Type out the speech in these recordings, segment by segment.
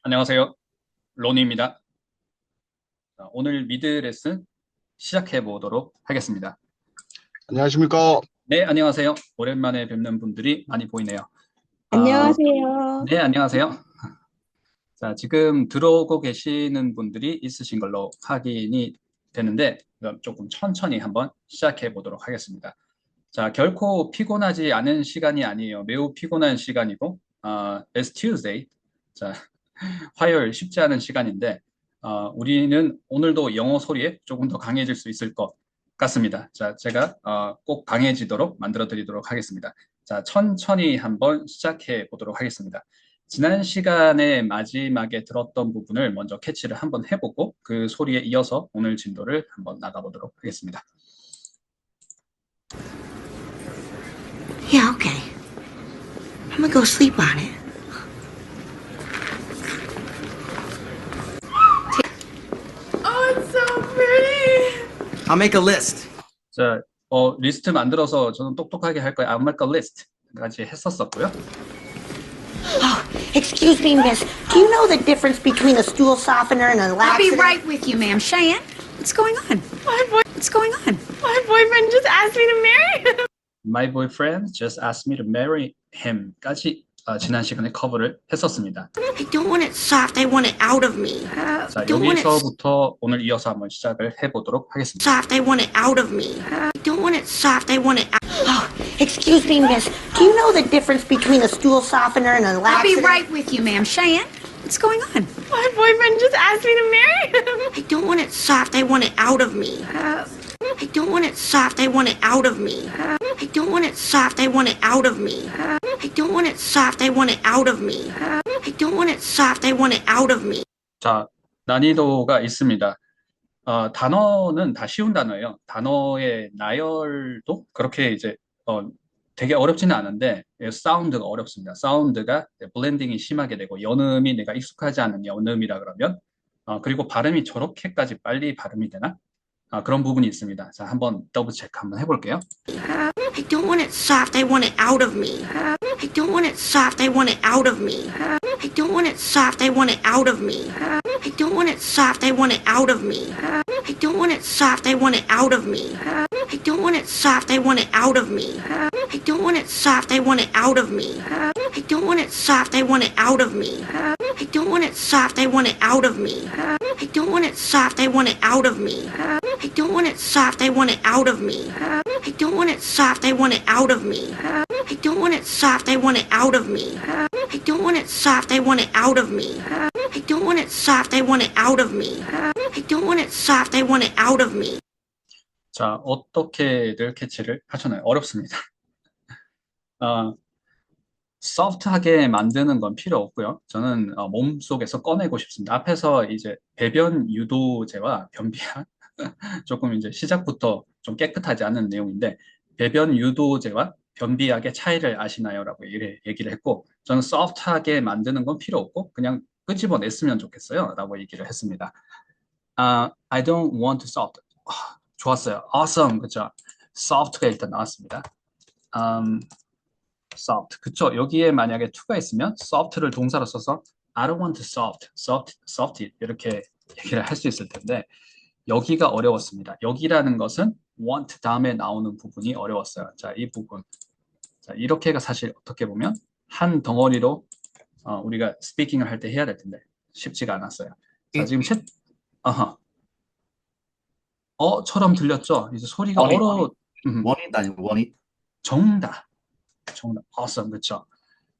안녕하세요. 로니입니다. 자, 오늘 미드 레슨 시작해 보도록 하겠습니다. 안녕하십니까? 네, 안녕하세요. 오랜만에 뵙는 분들이 많이 보이네요. 아, 안녕하세요. 네, 안녕하세요. 자, 지금 들어오고 계시는 분들이 있으신 걸로 확인이 되는데, 그럼 조금 천천히 한번 시작해 보도록 하겠습니다. 자, 결코 피곤하지 않은 시간이 아니에요. 매우 피곤한 시간이고, it's Tuesday. 자, 화요일 쉽지 않은 시간인데 우리는 오늘도 영어 소리에 조금 더 강해질 수 있을 것 같습니다. 자, 제가 꼭 강해지도록 만들어 드리도록 하겠습니다. 자, 천천히 한번 시작해 보도록 하겠습니다. 지난 시간에 마지막에 들었던 부분을 먼저 캐치를 한번 해보고 그 소리에 이어서 오늘 진도를 한번 나가보도록 하겠습니다. Yeah, okay. I'm gonna go sleep on it. Oh, it's so pretty. I'll make a list. 자, 리스트 만들어서 저는 똑똑하게 할 거예요. I'll make a list까지 했었었고요. Oh, excuse me, miss. Do you know the difference between a stool softener and a I'll be laxative? right with you, ma'am. Cheyenne, what's going on? What's going on? My boyfriend just asked me to marry him. My boyfriend just asked me to marry him까지 지난 시간에 커버를 했었습니다. I don't want it soft. I want it out of me. 자, don't want it 여기서부터 오늘 이어서 한번 시작을 해보도록 하겠습니다. soft. I want it out of me. I don't want it soft. I want it out. Oh, excuse me, miss. Do you know the difference between a stool softener and a I'll be laxative? right with you, ma'am. Cheyenne, what's going on? My boyfriend just asked me to marry him. I don't want it soft. I want it out of me. I don't want it soft. I want it out of me. I don't want it soft. I want it out of me. I don't want it soft. I want it out of me. I don't want it soft. I want it out of me. 자, 난이도가 있습니다. 단어는 다 쉬운 단어예요. 단어의 나열도 그렇게 이제 되게 어렵지는 않은데 사운드가 어렵습니다. 사운드가 블렌딩이 심하게 되고 연음이 내가 익숙하지 않은 연음이라 그러면 그리고 발음이 저렇게까지 빨리 발음이 되나? 그런 부분이 있습니다. 자, 한번 더블 체크 한번 해볼게요. I don't want it soft. I want it out of me. I don't want it soft. I want it out of me. I don't want it soft. I want it out of me. I don't want it soft. I want it out of me. I don't want it soft. I want it out of me. I don't want it soft. I want it out of me. I don't want it soft. I want it out of me. I don't want it soft. I want it out of me. I don't want it soft. I want it out of me. I don't want it soft. I want it out of me. I don't want it soft. I want it out of me. I don't want it soft. I want it out of me. I don't want it soft. I want it out of me. I don't want it soft. I want it out of me. I don't want it soft. I want it out of me. I don't want it soft. I want it out of me. 자, 어떻게들 캐치를 하셨나요? 어렵습니다. 소프트하게 만드는 건 필요 없고요. 저는 몸속에서 꺼내고 싶습니다. 앞에서 이제 배변 유도제와 변비약 조금 이제 시작부터 좀 깨끗하지 않은 내용인데 배변 유도제와 변비약의 차이를 아시나요? 라고 얘기를 했고 저는 소프트하게 만드는 건 필요 없고 그냥 끄집어냈으면 좋겠어요. 라고 얘기를 했습니다. I don't want to soft. 좋았어요. Awesome. 그쵸? soft가 일단 나왔습니다. soft. 그쵸? 여기에 만약에 to가 있으면 soft를 동사로 써서 I don't want to soft it. 이렇게 얘기를 할 수 있을 텐데 여기가 어려웠습니다. 여기라는 것은 want 다음에 나오는 부분이 어려웠어요. 자, 이 부분. 자, 이렇게가 사실 어떻게 보면 한 덩어리로 우리가 스피킹을 할 때 해야 될 텐데 쉽지가 않았어요. 자, 지금 처럼 들렸죠? 이제 소리가 원잇. 원잇 아니고 원잇. 정답. awesome. 그쵸?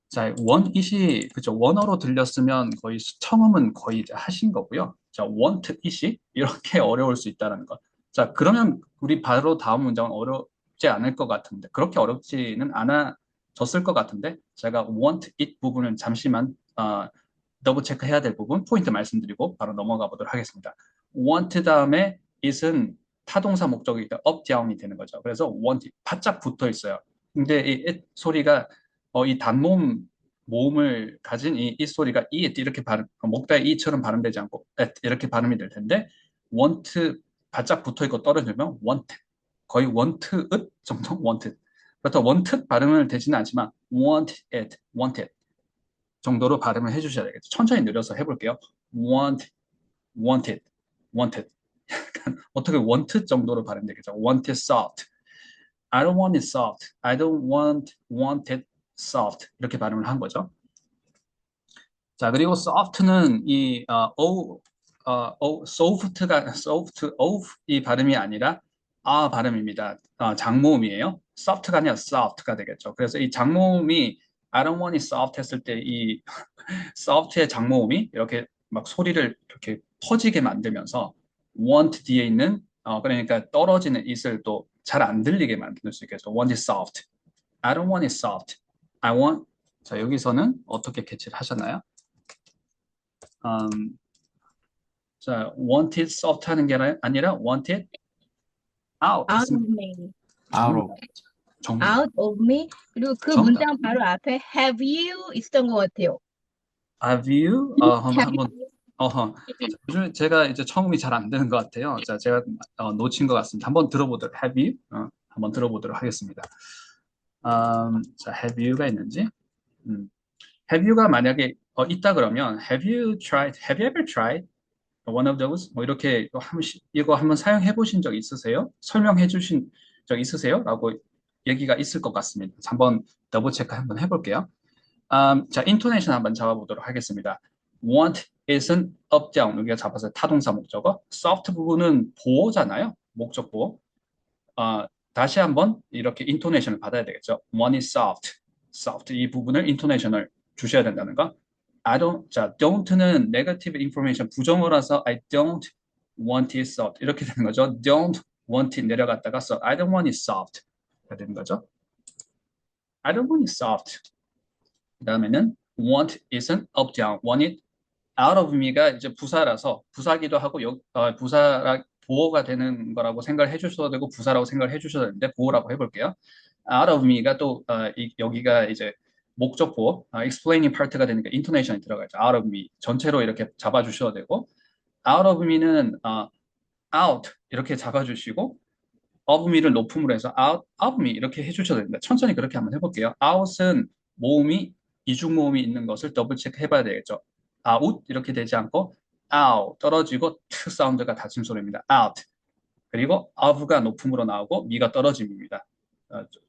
자, 원잇이, 그쵸? 원어로 들렸으면 거의 청음은 거의 이제 하신 거고요. 자, want it이 이렇게 어려울 수 있다는 것. 자, 그러면 우리 바로 다음 문장은 어렵지 않을 것 같은데, 그렇게 어렵지는 않아졌을 것 같은데, 제가 want it 부분은 잠시만, 더블 체크 해야 될 부분, 포인트 말씀드리고 바로 넘어가 보도록 하겠습니다. want 다음에 it은 타동사 목적이기 때문에 up, down이 되는 거죠. 그래서 want it, 바짝 붙어 있어요. 근데 이 it 소리가 이 단모음 모음을 가진 이 소리가 it 이렇게 목다에 이처럼 발음되지 않고 at 이렇게 발음이 될 텐데 want 바짝 붙어 있고 떨어지면 want 거의 want it 정도 wanted 그렇다고 wanted 발음을 되지는 않지만 want it 정도로 발음을 해주셔야 되겠죠. 천천히 늘려서 해볼게요. want, wanted, wanted. 약간 어떻게 wanted 정도로 발음되겠죠. wanted soft. I don't want it soft. I don't want it soft. 이렇게 발음을 한 거죠. 자, 그리고 soft는 이 soft, 이 발음이 아니라 발음입니다. 장모음이에요. soft가 아니라 soft가 되겠죠. 그래서 이 장모음이 I don't want it soft 했을 때 이 soft의 장모음이 이렇게 막 소리를 이렇게 퍼지게 만들면서 want 뒤에 있는 그러니까 떨어지는 it을 또 잘 안 들리게 만들 수 있겠죠. want it soft. I don't want it soft. I want. 자, 여기서는 어떻게 캐치를 하셨나요? 자, want it soft 하는 게 아니라 want it out. out of me. Out of. 정말. out of me. 그리고 그 정답. 문장 바로 앞에 have you 있었던 것 같아요. Have you? 한번 요즘 제가 이제 청음이 잘 안 되는 것 같아요. 자, 제가 놓친 것 같습니다. 한번 들어보도록 have you? 한번 들어보도록 하겠습니다. 자, have you가 있는지. have you가 만약에 있다 그러면 have you ever tried one of those? 뭐 이렇게 이거 한번 사용해 보신 적 있으세요? 설명해 주신 적 있으세요? 라고 얘기가 있을 것 같습니다. 한번 더블 체크 한번 해볼게요. 자, 인토네이션 한번 잡아보도록 하겠습니다. want isn't up down. 우리가 잡아서 타동사 목적어. soft 부분은 보어잖아요. 목적 보어. 다시 한번 이렇게 인토네이션을 받아야 되겠죠. want is soft. 이 부분을 인토네이션을 주셔야 된다는 거. 자, don't는 negative information 부정어라서 I don't want it soft. 이렇게 되는 거죠. don't want it 내려갔다가 so I don't want it soft. 가 되는 거죠. I don't want it soft. 그 다음에는 want isn't up down. want it out of me가 이제 부사라서 부사기도 하고 부사라 보어가 되는 거라고 생각을 해주셔도 되고 부사라고 생각을 해주셔도 되는데 보어라고 해볼게요. out of me가 또 여기가 이제 목적 보어, explaining part가 되니까 intonation이 들어가죠. out of me 전체로 이렇게 잡아주셔도 되고 out of me는 out 이렇게 잡아주시고 of me를 높음으로 해서 out of me 이렇게 해주셔도 됩니다. 천천히 그렇게 한번 해볼게요. out은 모음이 이중 모음이 있는 것을 더블 체크 해봐야 되겠죠. out 이렇게 되지 않고 out 떨어지고 트 사운드가 닫힘 소리입니다. out 그리고 of가 높음으로 나오고 me가 떨어짐입니다.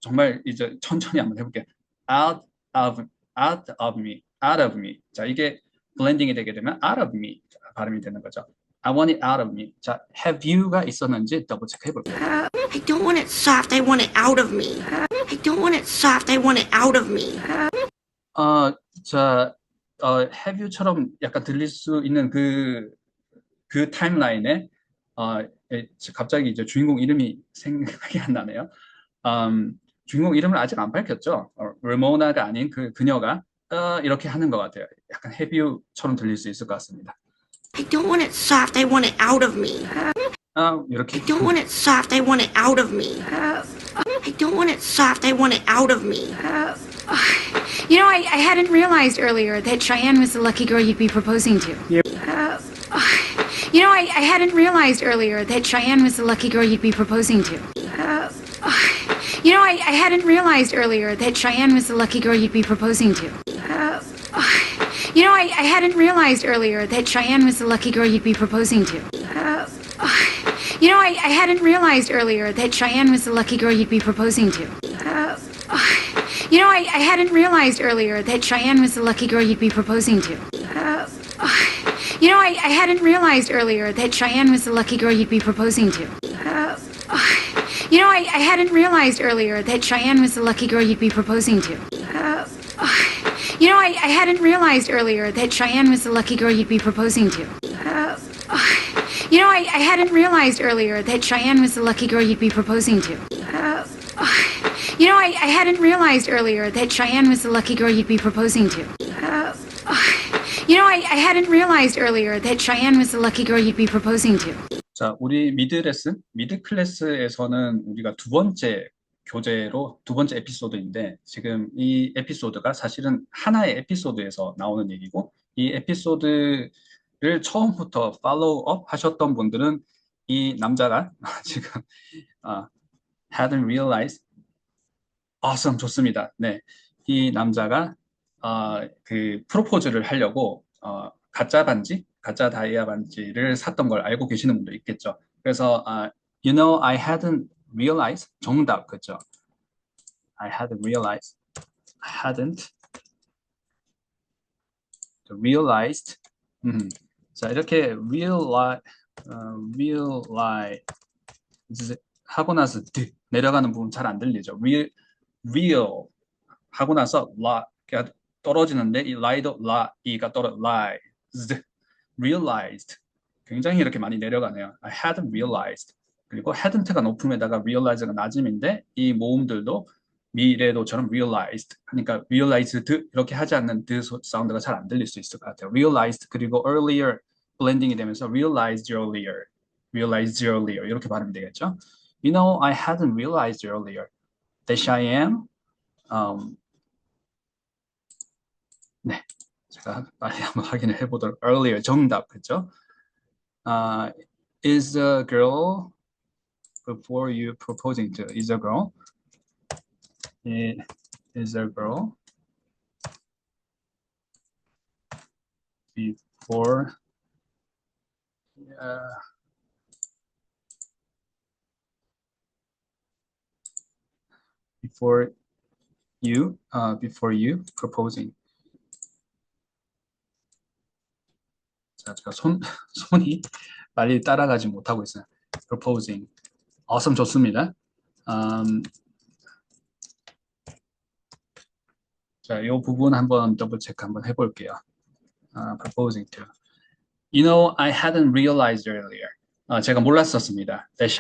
정말 이제 천천히 한번 해볼게요. out of me. 자, 이게 블렌딩이 되게 되면 out of me 발음이 되는 거죠. I want it out of me. 자, have you가 있었는지 더블 체크 해볼게요. I don't want it soft, I want it out of me. I don't want it soft, I want it out of me. 자, have you처럼 약간 들릴 수 있는 그 타임라인에 갑자기 이제 주인공 이름이 생각이 안 나네요. 주인공 이름을 아직 안 밝혔죠. 레모나가 아닌 그 그녀가 이렇게 하는 것 같아요. 약간 have you처럼 들릴 수 있을 것 같습니다. I don't want it soft, I want it out of me. 이렇게 I don't want it soft, I want it out of me. I don't want it soft, I want it out of me. You know, I hadn't realized earlier that Cheyenne was the lucky girl you'd be proposing to. You know, I hadn't realized earlier that Cheyenne was the lucky girl you'd be proposing to. You know, I hadn't realized earlier that Cheyenne was the lucky girl you'd be proposing to. You know, I hadn't realized earlier that Cheyenne was the lucky girl you'd be proposing to. You know, I hadn't realized earlier that Cheyenne was the lucky girl you'd be proposing to. You know, I hadn't realized earlier that Cheyenne was the lucky girl you'd be proposing to. You know, I hadn't realized earlier that Cheyenne was the lucky girl you'd be proposing to. You know, I hadn't realized earlier that Cheyenne was the lucky girl you'd be proposing to. You know, I hadn't realized earlier that Cheyenne was the lucky girl you'd be proposing to. You know, I hadn't realized earlier that Cheyenne was the lucky girl you'd be proposing to. You know, I hadn't realized earlier that Cheyenne was the lucky girl you'd be proposing to. You know, I hadn't realized earlier that Cheyenne was the lucky girl you'd be proposing to. 자, 우리 미드 클래스에서는 우리가 두 번째 교재로 두 번째 에피소드인데 지금 이 에피소드가 사실은 하나의 에피소드에서 나오는 얘기고 이 에피소드를 처음부터 팔로우업 하셨던 분들은 이 남자가 지금 hadn't realized awesome 좋습니다. 네, 이 남자가 그 프로포즈를 하려고 가짜 반지, 가짜 다이아 반지를 샀던 걸 알고 계시는 분도 있겠죠. 그래서 you know, I hadn't realized 정답 그죠? I hadn't realized, 자 이렇게 realize 하고 나서 내려가는 부분 잘 안 들리죠. real 하고 나서 가 떨어지는데 이 라이도 이가 realized 굉장히 이렇게 많이 내려가네요. I hadn't realized. 그리고 hadn't가 높음에다가 realize가 낮음인데 이 모음들도 미래도처럼 realized 하니까 realized 이렇게 하지 않는 사운드가 잘 안 들릴 수 있을 것 같아요. realized 그리고 earlier 블렌딩이 되면서 realized earlier 이렇게 발음이 되겠죠. You know, I hadn't realized earlier that Cheyenne 네, 제가 빨리 한번 확인을 해보도록. earlier 정답 그죠? Is a girl before you proposing to? Is a girl? Is a girl before before you proposing. 자, 제가 손이 빨리 따라가지 못하고 있어요. proposing. awesome 좋습니다. 자, 이 부분 한번 더블 체크 한번 해볼게요. proposing to. You know, I hadn't realized earlier. 제가 몰랐었습니다. That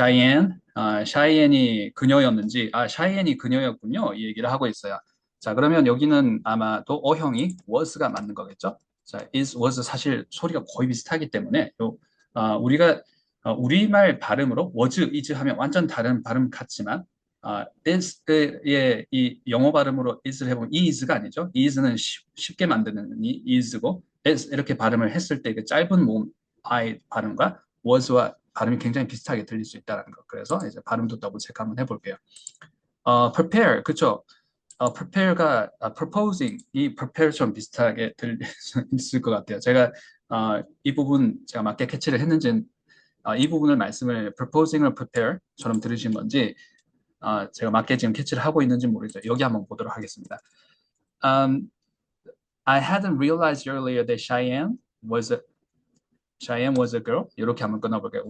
Cheyenne이 그녀였는지, Cheyenne이 그녀였군요. 이 얘기를 하고 있어요. 자, 그러면 여기는 아마도 어형이 was가 맞는 거겠죠? 자, was 사실 소리가 거의 비슷하기 때문에 우리가 우리말 발음으로 was, is 하면 완전 다른 발음 같지만 is의 이 영어 발음으로 is를 해보면 is가 아니죠. is는 쉽게 만드는 이 is고 is 이렇게 발음을 했을 때 그 짧은 모음 I 발음과 was와 발음이 굉장히 비슷하게 들릴 수 있다는 거. 그래서 이제 발음도 더블 체크 한번 해볼게요. prepare 그렇죠. prepare가 proposing 이 prepare처럼 비슷하게 들릴 수 있을 것 같아요. 제가 이 부분 제가 맞게 캐치를 했는지 이 부분을 말씀을 proposing을 prepare처럼 들으신 건지 제가 맞게 지금 캐치를 하고 있는지 모르겠어요. 여기 한번 보도록 하겠습니다. I hadn't realized earlier that Cheyenne was a girl. 이렇게 한번 끊어볼게요.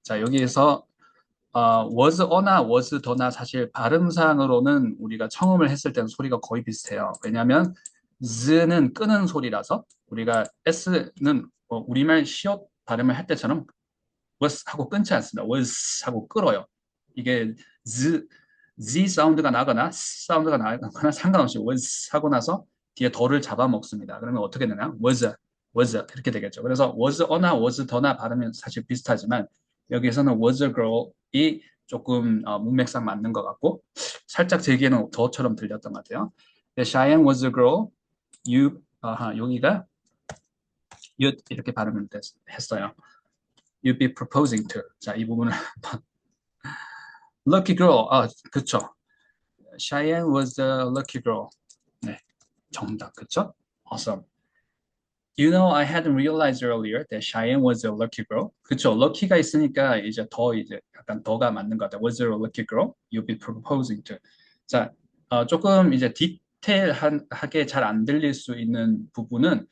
자 여기에서 was 어나 was 더나 사실 발음상으로는 우리가 청음을 했을 때는 소리가 거의 비슷해요. 왜냐하면 z는 끄는 소리라서 우리가 s는 우리말 시옷 발음을 할 때처럼 was 하고 끊지 않습니다. was 하고 끌어요. 이게 z 사운드가 나거나 사운드가 나거나 상관없이 was 하고 나서 뒤에 더를 잡아먹습니다. 그러면 어떻게 되나? was 이렇게 되겠죠. 그래서 was 어나 was 더나 발음은 사실 비슷하지만 여기에서는 was a girl이 조금 문맥상 맞는 것 같고 살짝 제기에는 더처럼 들렸던 것 같아요. Cheyenne was a girl. 여기가 you'd 이렇게 발음을 했어요. You'd be proposing to. 자, 이 부분을 lucky girl. 그쵸. Cheyenne was a lucky girl. 네, 정답. 그쵸? Awesome. You know, I hadn't realized earlier that Cheyenne was a lucky girl. 그쵸? lucky가 있으니까 이제 약간 더가 맞는 것 같아요. Was a lucky girl? You'd be proposing to. 자, 조금 이제 디테일하게 잘 안 들릴 수 있는 부분은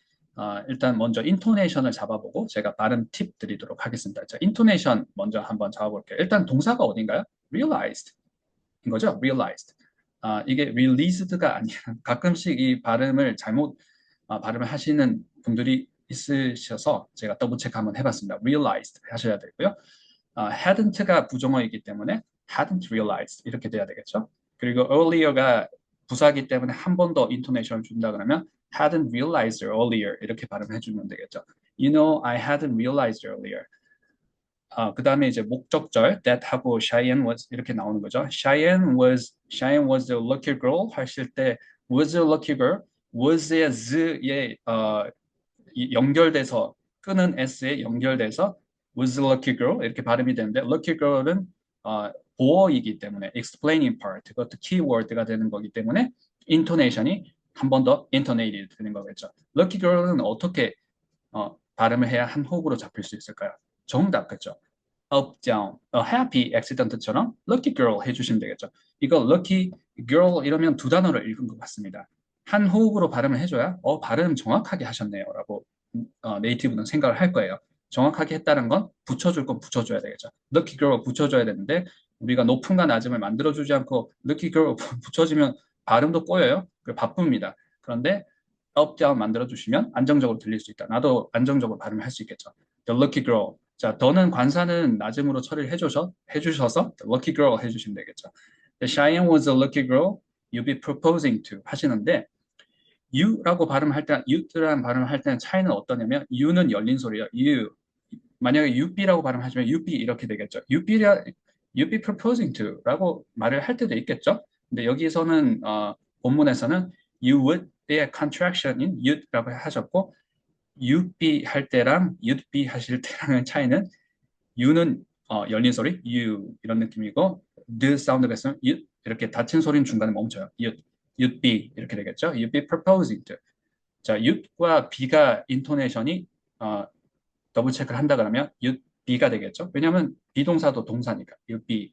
일단 먼저 인토네이션을 잡아보고 제가 발음 팁 드리도록 하겠습니다. 자, 인토네이션 먼저 한번 잡아볼게요. 일단 동사가 어딘가요? realized 인 거죠? realized. 이게 released가 아니라 가끔씩 이 발음을 잘못 발음을 하시는 분들이 있으셔서 제가 더블 체크 한번 해봤습니다. realized 하셔야 되고요. hadn't가 부정어이기 때문에 hadn't realized 이렇게 돼야 되겠죠. 그리고 earlier가 부사기 때문에 한 번 더 인토네이션을 준다 그러면 hadn't realized earlier 이렇게 발음해 주면 되겠죠. You know, I hadn't realized earlier. 그 다음에 이제 목적절 that 하고 Cheyenne was 이렇게 나오는 거죠. Cheyenne was a lucky girl 하실 때 was a lucky girl, was의 z에 연결돼서 끄는 s에 연결돼서 was a lucky girl 이렇게 발음이 되는데 lucky girl은 보어이기 때문에 explaining part 그것도 키워드가 되는 거기 때문에 인토네이션이 한 번 더 intonated 되는 거겠죠. lucky girl은 어떻게 발음을 해야 한 호흡으로 잡힐 수 있을까요? 정답 그죠? up, down, a happy accident처럼 lucky girl 해주시면 되겠죠. 이거 lucky girl 이러면 두 단어를 읽은 것 같습니다. 한 호흡으로 발음을 해줘야 발음 정확하게 하셨네요 라고 네이티브는 생각을 할 거예요. 정확하게 했다는 건 붙여줄 건 붙여줘야 되겠죠. lucky girl 붙여줘야 되는데 우리가 높음과 낮음을 만들어주지 않고 lucky girl 붙여주면 발음도 꼬여요. 바쁩니다. 그런데 up, down 만들어주시면 안정적으로 들릴 수 있다. 나도 안정적으로 발음을 할 수 있겠죠. The lucky girl. 자, 더는 관사는 낮음으로 처리를 해주셔서 the lucky girl 해주시면 되겠죠. The Cheyenne was a lucky girl you'd be proposing to 하시는데 you라고 발음할 때, you라는 발음을 할 때는 차이는 어떠냐면 you는 열린 소리예요. you. 만약에 you be라고 발음하시면 you be 이렇게 되겠죠. you be proposing to 라고 말을 할 때도 있겠죠. 근데 여기서는 본문에서는 you would be의 contraction인 you'd라고 하셨고 you'd be 할 때랑 you'd be 하실 때랑의 차이는 you는 열린 소리 you 이런 느낌이고 the 사운드가 있으면 you 이렇게 닫힌 소리는 중간에 멈춰요. you'd be 이렇게 되겠죠. you'd be proposing to. 자, you'd과 be가 인토네이션이 더블 체크를 한다 그러면 you'd be가 되겠죠. 왜냐하면 비동사도 동사니까 you'd be.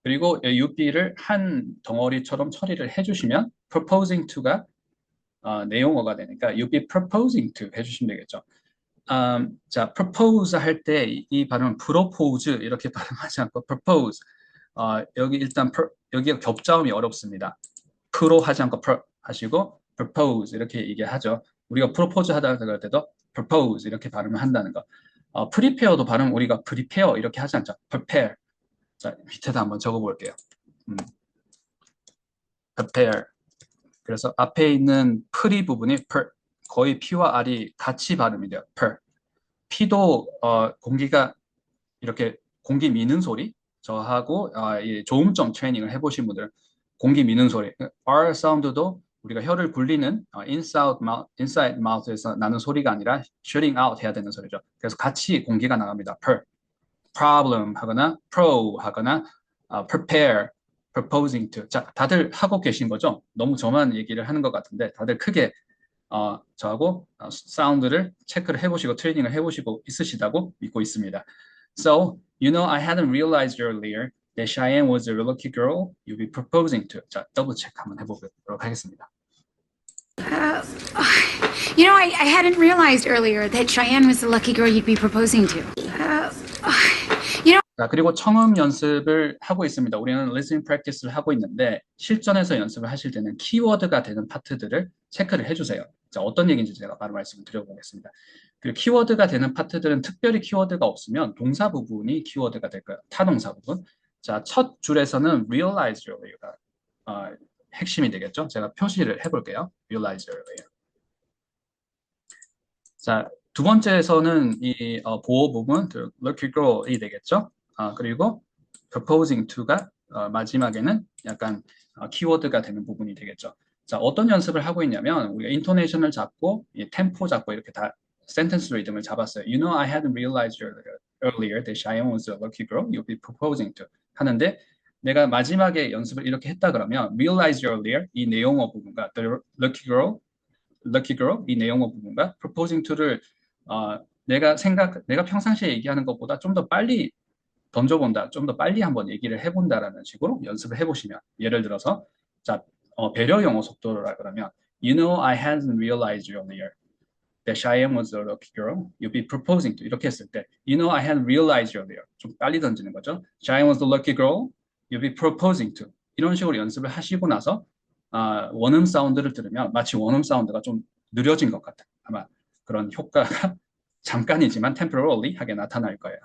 그리고 you'd be를 한 덩어리처럼 처리를 해주시면 proposing to가 내용어가 되니까 you'd be proposing to 해주시면 되겠죠. 자, propose 할 때 이 발음은 propose 이렇게 발음하지 않고 propose. 여기 일단 여기가 겹자음이 어렵습니다. pro 하지 않고 하시고 propose 이렇게 얘기하죠. 우리가 propose 하다 할 때도 propose 이렇게 발음을 한다는 거. prepare도 발음 우리가 prepare 이렇게 하지 않죠. prepare. 자, 밑에다 한번 적어볼게요. prepare. 그래서 앞에 있는 pre 부분이 거의 P와 R이 같이 발음이 돼요. P도 공기가 이렇게 공기 미는 소리 저하고 이 조음점 트레이닝을 해보신 분들 공기 미는 소리 R 사운드도 우리가 혀를 굴리는 inside mouth에서 나는 소리가 아니라 shooting out 해야 되는 소리죠. 그래서 같이 공기가 나갑니다. problem 하거나 pro 하거나 prepare, proposing to. 자, 다들 하고 계신 거죠? 너무 저만 얘기를 하는 것 같은데 다들 크게 저하고 사운드를 체크를 해보시고 트레이닝을 해보시고 있으시다고 믿고 있습니다. So, you know, I hadn't realized earlier that Cheyenne was a lucky girl you'd be proposing to. 자, 더블 체크 한번 해보도록 하겠습니다. You know, I hadn't realized earlier that Cheyenne was the lucky girl you'd be proposing to. 자, 그리고 청음 연습을 하고 있습니다. 우리는 listening practice를 하고 있는데 실전에서 연습을 하실 때는 키워드가 되는 파트들을 체크를 해주세요. 자, 어떤 얘기인지 제가 바로 말씀을 드려보겠습니다. 그리고 키워드가 되는 파트들은 특별히 키워드가 없으면 동사 부분이 키워드가 될 거예요. 타동사 부분. 자, 첫 줄에서는 realize earlier가 핵심이 되겠죠. 제가 표시를 해볼게요. realize earlier. 자, 두 번째에서는 이 보호 부분, lucky girl이 되겠죠. 그리고 proposing to가 마지막에는 약간 키워드가 되는 부분이 되겠죠. 자, 어떤 연습을 하고 있냐면 우리가 인토네이션을 잡고 템포 잡고 이렇게 다 센텐스 리듬을 잡았어요. You know, I hadn't realized earlier that Cheyenne was a lucky girl you'd be proposing to 하는데 내가 마지막에 연습을 이렇게 했다 그러면 realize earlier 이 내용어 부분과 the lucky girl 이 내용어 부분과 proposing to를 내가 평상시에 얘기하는 것보다 좀 더 빨리 던져본다, 좀 더 빨리 한번 얘기를 해본다라는 식으로 연습을 해보시면 예를 들어서 자 배려 영어 속도라 그러면 You know I hadn't realized earlier that Cheyenne was a lucky girl you'd be proposing to 이렇게 했을 때 You know I hadn't realized earlier 좀 빨리 던지는 거죠. Cheyenne was a lucky girl you'd be proposing to 이런 식으로 연습을 하시고 나서 원음 사운드를 들으면 마치 원음 사운드가 좀 느려진 것 같아요. 아마 그런 효과가 잠깐이지만 temporarily 하게 나타날 거예요.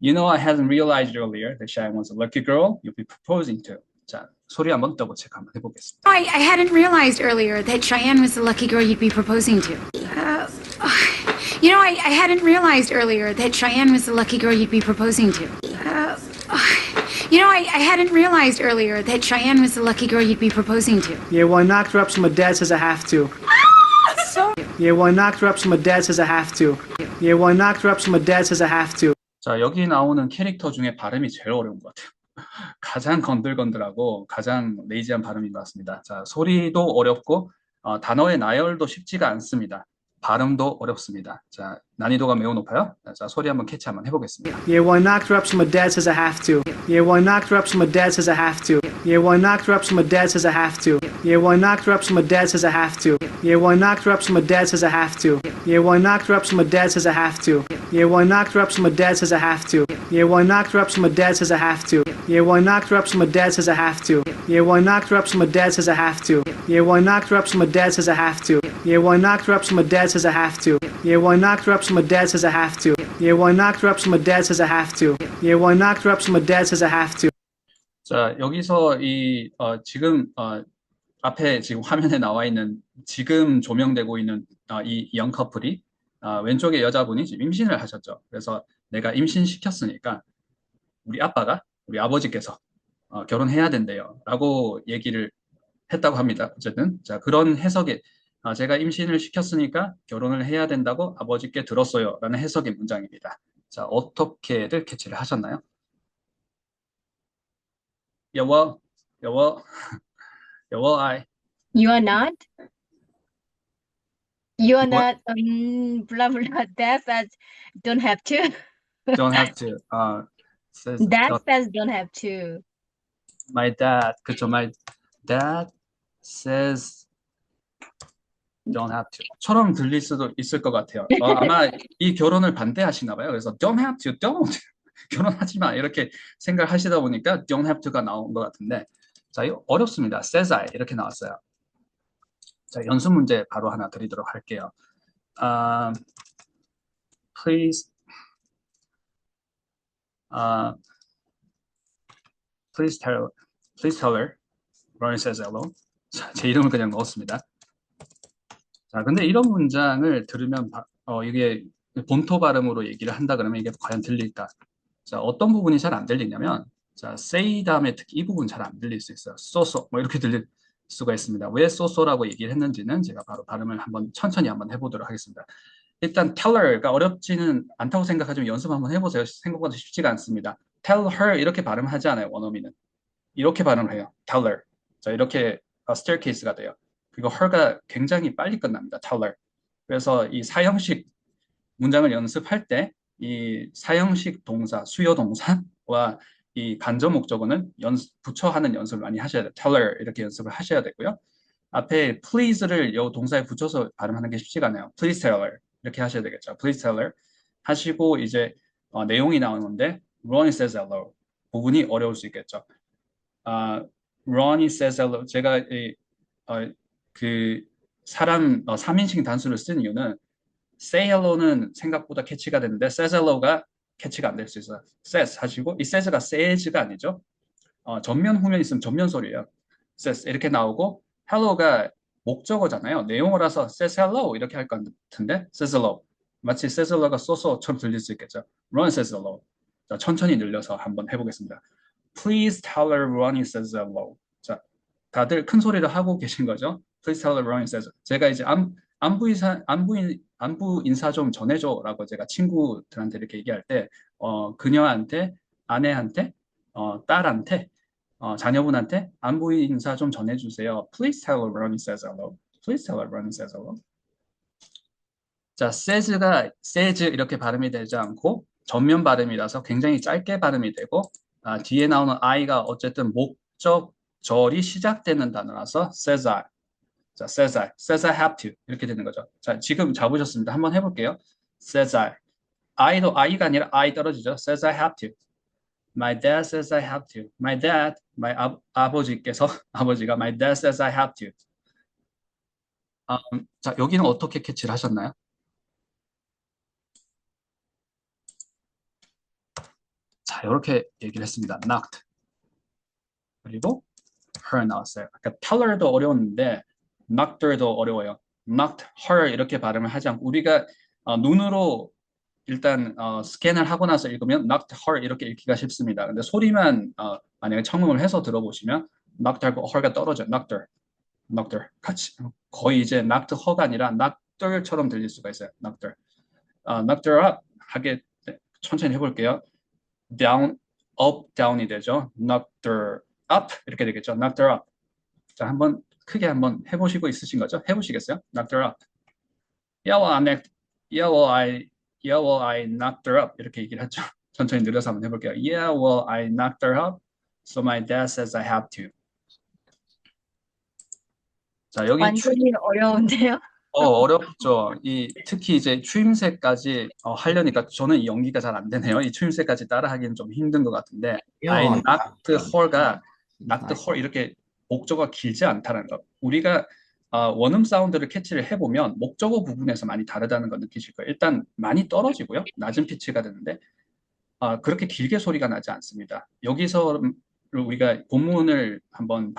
You know, I hadn't realized earlier that Cheyenne was a lucky girl you'd be proposing to. 자, 소리 한번 더블 체크 한번 해보겠습니다. I hadn't realized earlier that Cheyenne was the lucky girl you'd be proposing to. You know, I hadn't realized earlier that Cheyenne was the lucky girl you'd be proposing to. You know, I hadn't realized earlier that Cheyenne was the lucky girl you'd be proposing to. Yeah, well, I knocked her up, so my dad says I have to. Yeah, well, I knocked her up, so my dad says I have to. Yeah, well, I knocked her up, so my dad says I have to. 자, 여기 나오는 캐릭터 중에 발음이 제일 어려운 것 같아요. 가장 건들건들하고 가장 레이지한 발음인 것 같습니다. 자, 소리도 어렵고 단어의 나열도 쉽지가 않습니다. 발음도 어렵습니다. 자, 난이도가 매우 높아요. 자, 소리 한번 캐치 한번 해보겠습니다. Yeah, well, I knocked her up, so my dad says I have to. Yeah, well, I knocked her up, so my dad says I have to. Yeah, well, I knocked her up, so my dad says I have to. Yeah, well, I knocked her up, so my dad says I have to. Yeah, well, I knocked her up, so my dad says I have to. Yeah, well, I knocked her up, so my dad says I have to. Yeah, well, I knocked her up, so my dad says I have to. Yeah, well, I knocked her up, so my dad says I have to. Yeah, well, I knocked her up, so my dad says I have to. Yeah, well, I knocked her up, so my dad says I have to. Yeah, well, I knocked her up, so my dad says I have to. Yeah, well, I knocked her up, so my dad says I have to. Yeah, well, I knocked her up, so my dad says I have to. Yeah, well, I knocked her up, so my dad says I have to. Yeah, well, I knocked her up, so my dad says I have to. 자, 여기서 지금 앞에 지금 화면에 나와 있는 지금 조명되고 있는 이 영 커플이 왼쪽에 여자분이 지금 임신을 하셨죠. 그래서 내가 임신시켰으니까 우리 아버지께서 결혼해야 된대요. 라고 얘기를 했다고 합니다. 어쨌든 자, 그런 해석에 제가 임신을 시켰으니까 결혼을 해야 된다고 아버지께 들었어요. 라는 해석의 문장입니다. 자, 어떻게들 캐치를 하셨나요? 여보, 여보, 여보, You are not. You are What? not. Blah blah. That says don't have to. don't have to. Says, That says don't have to. my dad, 그쵸, my dad says don't have to. 처럼 들릴 수도 있을 것 같아요. 아마 이 결혼을 반대하시나 봐요. 그래서 don't have to, don't. 결혼하지 마. 이렇게 생각하시다 보니까 don't have to가 나온 것 같은데. 자, 이거 어렵습니다. says I. 이렇게 나왔어요. 자, 연습 문제 바로 하나 드리도록 할게요. Please, please tell her. Ronnie says hello. 자, 제 이름을 그냥 넣었습니다. 자, 근데 이런 문장을 들으면 이게 본토 발음으로 얘기를 한다 그러면 이게 과연 들릴까? 자, 어떤 부분이 잘 안 들리냐면, 자, say 다음에 특히 이 부분 잘 안 들릴 수 있어요. so 뭐 이렇게 들릴 수가 있습니다. 왜 so라고 얘기를 했는지는 제가 바로 발음을 천천히 한번 해보도록 하겠습니다. 일단 teller가 어렵지는 않다고 생각하지만 연습 한번 해보세요. 생각보다 쉽지가 않습니다. tell her 이렇게 발음하지 않아요. 원어민은 이렇게 발음을 해요. teller. 자, 이렇게 staircase가 돼요. 그리고 her가 굉장히 빨리 끝납니다. teller. 그래서 이 사형식 문장을 연습할 때 이 사형식 동사, 수요 동사와 이 간접 목적어는 붙여 하는 연습을 많이 하셔야 돼요. teller 이렇게 연습을 하셔야 되고요. 앞에 please를 이 동사에 붙여서 발음하는 게 쉽지가 않아요. please tell her 이렇게 하셔야 되겠죠. please tell her 하시고 이제 내용이 나오는데 Ronnie says hello 부분이 어려울 수 있겠죠. Ronnie says hello 제가 그 사람 3인칭 단수를 쓴 이유는 say hello는 생각보다 캐치가 되는데 says hello가 캐치가 안 될 수 있어요. says 하시고 이 says가 says가 아니죠. 전면 후면 있으면 전면 소리예요. says 이렇게 나오고 hello가 목적어잖아요. 내용어라서 says hello 이렇게 할 것 같은데 says hello 마치 says hello가 쏘쏘처럼 들릴 수 있겠죠. Ron says hello. 자, 천천히 늘려서 한번 해보겠습니다. Please tell her Ronnie says hello. 자, 다들 큰 소리를 하고 계신 거죠? Please tell her Ronnie says. 제가 이제 안부 인사 좀 전해줘라고 제가 친구들한테 이렇게 얘기할 때 그녀한테, 아내한테, 딸한테, 자녀분한테 안부 인사 좀 전해주세요. Please tell her Ronnie says hello. Please tell her Ronnie says hello. 자, says가 says 이렇게 발음이 되지 않고 전면 발음이라서 굉장히 짧게 발음이 되고 뒤에 나오는 I가 어쨌든 목적절이 시작되는 단어라서 says I. 자, says I have to 이렇게 되는 거죠. 자, 지금 잡으셨습니다. 한번 해볼게요. says I도 I가 아니라 I 떨어지죠. says I have to. My dad says I have to. My dad, 아버지가 my dad says I have to. 자, 여기는 어떻게 캐치를 하셨나요? 자, 이렇게 얘기를 했습니다. knocked. 그리고 her 나왔어요. 아까 teller도 어려웠는데 knocked her도 어려워요. knocked her 이렇게 발음을 하지 않고 우리가 눈으로 일단 스캔을 하고 나서 읽으면 knocked her 이렇게 읽기가 쉽습니다. 근데 소리만 만약에 청음을 해서 들어보시면 knocked her가 떨어져요. knocked her 같이 거의 이제 knocked her가 아니라 knocked her처럼 들릴 수가 있어요. knocked her up 하게 천천히 해볼게요. down up, down이 되죠. knocked her up 이렇게 되겠죠. knocked her up. 자, 한번 크게 한번 해보시고 있으신 거죠? 해보시겠어요? knocked her up. Yeah, well, I knocked her up 이렇게 얘기를 하죠. 천천히 느려서 한번 해볼게요. Yeah, well, I knocked her up, so my dad says I have to. 자, 여기 완전히 어려운데요? 어렵죠. 특히 이제 추임새까지 하려니까 저는 연기가 잘 안 되네요. 이 추임새까지 따라하기는 좀 힘든 것 같은데 I knocked her가 knocked her 이렇게 목적어가 길지 않다는 것. 우리가 원음 사운드를 캐치를 해보면 목적어 부분에서 많이 다르다는 걸 느끼실 거예요. 일단 많이 떨어지고요. 낮은 피치가 되는데 그렇게 길게 소리가 나지 않습니다. 여기서 우리가 본문을 한번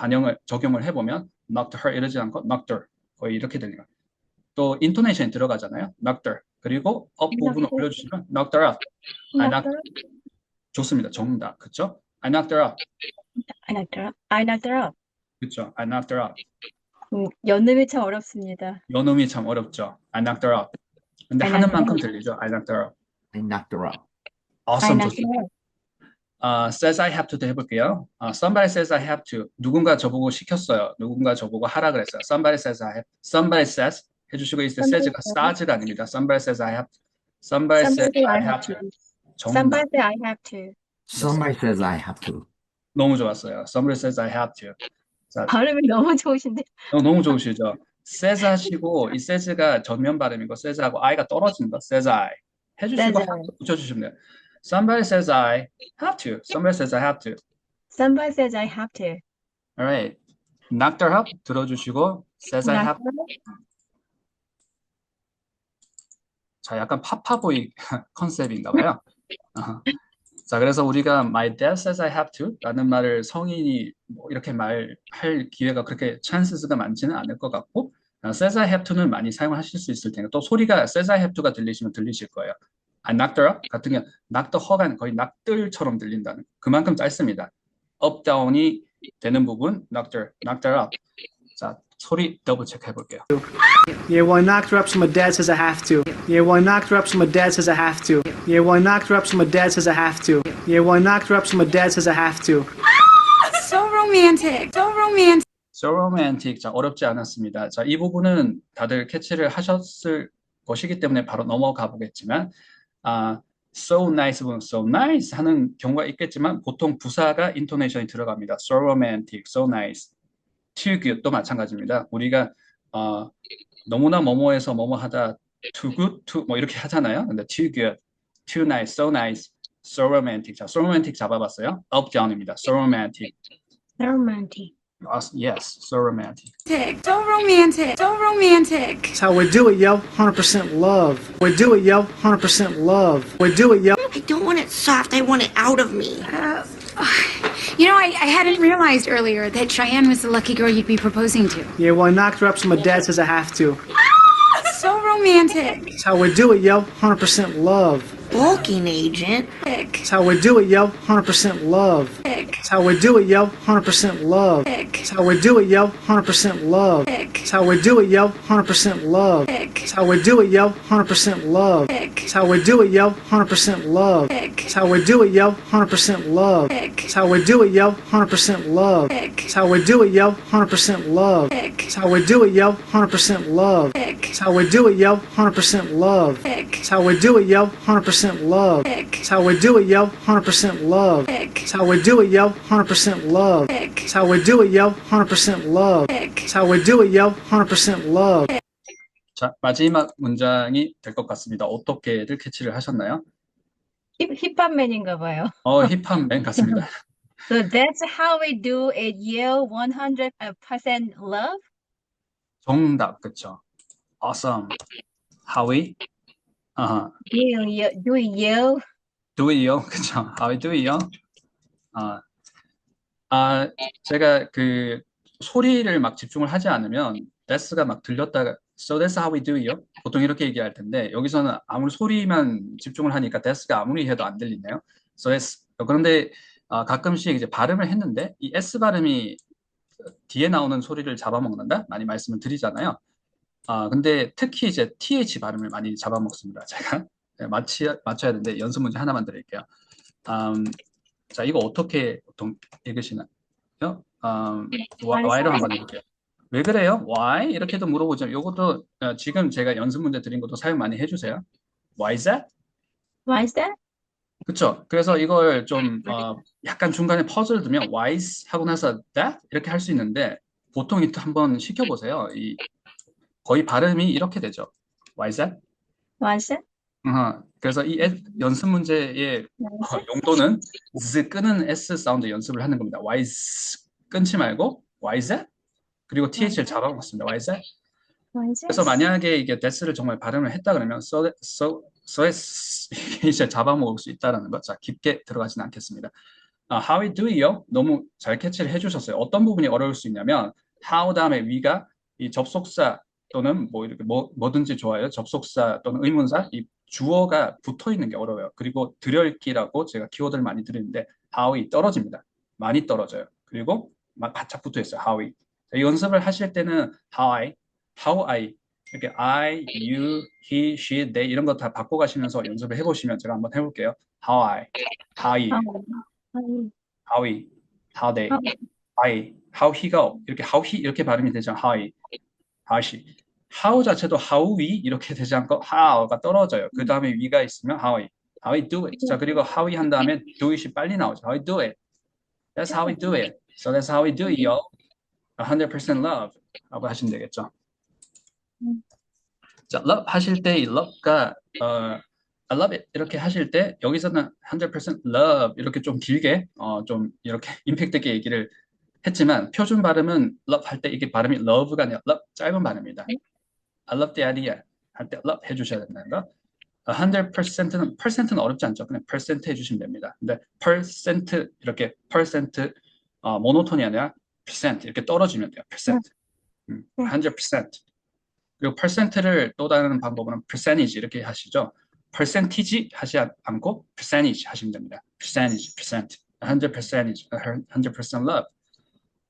적용을 해보면 knocked her 이러지 않고 knocked her 거의 이렇게 들려요. 또 인토네이션이 들어가잖아요. knocked her. 그리고 up 부분을 올려주시면 knocked her up. 좋습니다. 정답. 그렇죠? I knocked her up. I knocked her up. I knocked her up. 그렇죠. I knocked her up. 연음이 참 어렵습니다. 연음이 참 어렵죠. I knocked her up. 근데 I 하는 knocked her 만큼 들리죠. I knocked her up. I knocked her up. Awesome. I knocked her up. Says I have to도 해볼게요. Somebody says I have to. 누군가 저보고 시켰어요. 누군가 저보고 하라 그랬어요. Somebody says I have. Somebody says 해주시고 있을 때 says가 stars가 아닙니다. Somebody says I have. Somebody says I have to. 정답. Somebody say I have to. Somebody says I have to. 너무 좋았어요. Somebody says I have to. 자, 발음이 너무 좋으신데. 너무 좋으시죠? says 하시고 이 says가 전면 발음이고 says하고 I가 떨어지는 거. says I 해주시고 says I. have to 붙여주시면 돼요. Somebody says I have to. Somebody says I have to. Somebody says I have to. Alright. knocked her up 들어주시고 says I have. 자, 약간 파파보이 컨셉인가 봐요. 자, 그래서 우리가 my dad says I have to 라는 말을 성인이 뭐 이렇게 말할 기회가 그렇게 chances,가 많지는 않을 것 같고 says I have to는 많이 사용하실 수 있을 테니까 또 소리가 says I have to가 들리시면 들리실 거예요. I knocked her up 같은 경우 knocked her가 거의 knock들처럼 들린다는 그만큼 짧습니다. up, down이 되는 부분 knocked her up. 자, 소리 더블 체크해 볼게요. Yeah, well, I knocked her up, so my dad says I have to. Yeah, well, I knocked her up, so my dad says I have to. Yeah, well, I knocked her up, so my dad says I have to. Yeah, well, I knocked her up, so my dad says I have to. So romantic. So romantic. So romantic. 자, 어렵지 않았습니다. 자, 이 부분은 다들 캐치를 하셨을 것이기 때문에 바로 넘어가 보겠지만 so nice 부분, so nice 하는 경우가 있겠지만 보통 부사가 인토네이션이 들어갑니다. So romantic, so nice. too good도 마찬가지입니다. 우리가 너무나 뭐뭐해서 뭐뭐하다 too good, too 뭐 이렇게 하잖아요. 근데 too good, too nice, so nice, so romantic. 자, so romantic 잡아봤어요. up, down입니다. so romantic. So romantic. Yes, so romantic. So romantic. So romantic. That's how we do it, yo. 100% love. We do it, yo. 100% love. We do it, yo. I don't want it soft, I want it out of me. You know, I hadn't realized earlier that Cheyenne was the lucky girl you'd be proposing to. Yeah, well, I knocked her up, so my dad says I have to. So romantic. That's how we do it, yo. 100% love. Bulking agent. That's how we do it, yo. 100% love. That's how we do it, yo. 100% love. That's how we do it, yo. 100% love. That's how we do it, yo. 100% love. That's how we do it, yo. 100% love. That's how we do it, yo. 100% love. That's how we do it, yo. 100% love. That's how we do it, yo. 100% love. That's how we do it, yo. 100% love. That's how we do it, yo. 100% love. That's how we do it, yo. 100% love. That's how we do it, yo. 100% love. That's how we do it, yo. 100% love. That's how we do it, yo. 100% love. That's how we do it, yo. 100% love. That's how we do it, yo. 100% love. 자, 마지막 문장이 될 것 같습니다. 어떻게들 캐치를 하셨나요? 힙합맨인가 봐요. 힙합맨 같습니다. So that's how we do it, yo. 100% love. 정답, 그쵸? Awesome. How we? Do it, yo. do it요, 그쵸? How we do it요? 제가 그 소리를 막 집중을 하지 않으면 that's가 막 들렸다가 so that's how we do it요? 보통 이렇게 얘기할 텐데 여기서는 아무리 소리만 집중을 하니까 that's가 아무리 해도 안 들리네요. So it's, 그런데 가끔씩 이제 발음을 했는데 이 S 발음이 뒤에 나오는 소리를 잡아먹는다? 많이 말씀을 드리잖아요. 근데 특히 이제 TH 발음을 많이 잡아먹습니다. 제가 맞춰야 되는데 연습 문제 하나만 드릴게요. 자, 이거 어떻게 보통 읽으시나요? Y로 한번 해볼게요. 왜 그래요? Why? 이렇게도 물어보죠. 이것도 지금 제가 연습 문제 드린 것도 사용 많이 해주세요. Why is that? Why is that? 그쵸? 그래서 이걸 좀 약간 중간에 퍼즐 두면 why is 하고 나서 that 이렇게 할 수 있는데 보통 이렇게 한번 시켜보세요. 거의 발음이 이렇게 되죠. Why is that? Why is that? 그래서 이 연습 문제의 용도는 z 끄는 s 사운드 연습을 하는 겁니다. Why is 끊지 말고 Why is that? 그리고 th를 잡아먹습니다. Why is that? Why is that? 그래서 만약에 이게 that를 정말 발음을 했다 그러면 이제 잡아먹을 수 있다는 것. 자, 깊게 들어가지는 않겠습니다. How we do요? 너무 잘 캐치를 해주셨어요. 어떤 부분이 어려울 수 있냐면 how 다음에 we가 이 접속사 또는 뭐 이렇게 뭐든지 좋아요. 접속사 또는 의문사 이 주어가 붙어 있는 게 어려워요. 그리고 들여읽기라고 제가 키워드를 많이 드리는데 how이 떨어집니다. 많이 떨어져요. 그리고 막 바짝 붙어 있어요. how이. 이 연습을 하실 때는 how I 이렇게 I, you, he, she, they 이런 거 다 바꿔 가시면서 연습을 해보시면 제가 한번 해볼게요. how I, how he, how he, how they, how he가 이렇게 how he 이렇게 발음이 되죠. how he, how she. how 자체도 how we 이렇게 되지 않고 how가 떨어져요. 그 다음에 we가 있으면 how we do it. 자, 그리고 how we 한 다음에 do it이 빨리 나오죠. how we do it. That's how we do it. So that's how we do it, yo. 100% love 라고 하시면 되겠죠. 자, love 하실 때 이 love가 I love it 이렇게 하실 때 여기서는 100% love 이렇게 좀 길게 좀 이렇게 임팩트 있게 얘기를 했지만 표준 발음은 love 할 때 이게 발음이 love가 아니라 love 짧은 발음입니다. I love the idea 할 때 love 해주셔야 된다는 거. 100%는 어렵지 않죠. 그냥 percent 해주시면 됩니다. 근데 percent 이렇게 percent 모노톤이 아니라 percent 이렇게 떨어지면 돼요. percent 100%. 그리고 percent를 또 다른 방법은 percentage 이렇게 하시죠. percentage 하지 않고 percentage 하시면 됩니다. percentage, percent, 100% love.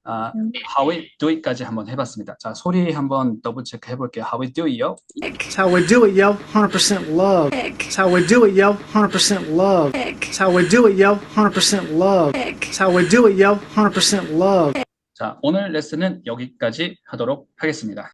How we do it까지 한번 해봤습니다. 자, 소리 한번 더블 체크 해볼게요. How we do it요. That's how we do it, yo. 100% love. That's how we do it, yo. 100% love. That's how we do it, yo. 100% love. That's how we do it, yo. 100% love. 자, 오늘 레슨은 여기까지 하도록 하겠습니다.